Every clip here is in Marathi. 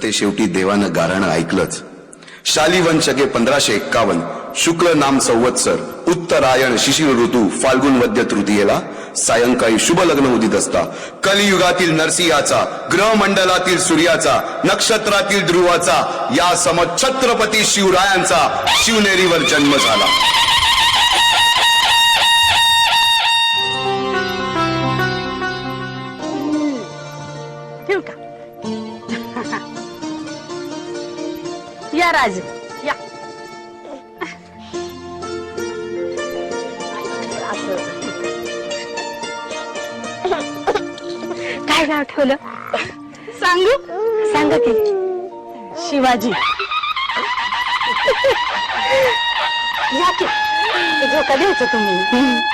ते शेवटी देवानं गारणं ऐकलंच. शालिवन शके 1551 शुक्ल नाम संवत्सर उत्तरायण शिशिर ऋतू फाल्गुन वद्य तृतीयेला सायंकाळी शुभ लग्न उदित असता कलियुगातील नरसिंहाचा ग्रहमंडलातील सूर्याचा नक्षत्रातील ध्रुवाचा या सम छत्रपती शिवरायांचा शिवनेरीवर जन्म झाला. या राज या. काय नाव ठेवलं सांगू? सांगा की. शिवाजी. या की झोका द्यायचं तुम्ही.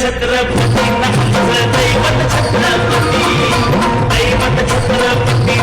छत्रपती दैवत छत्रपती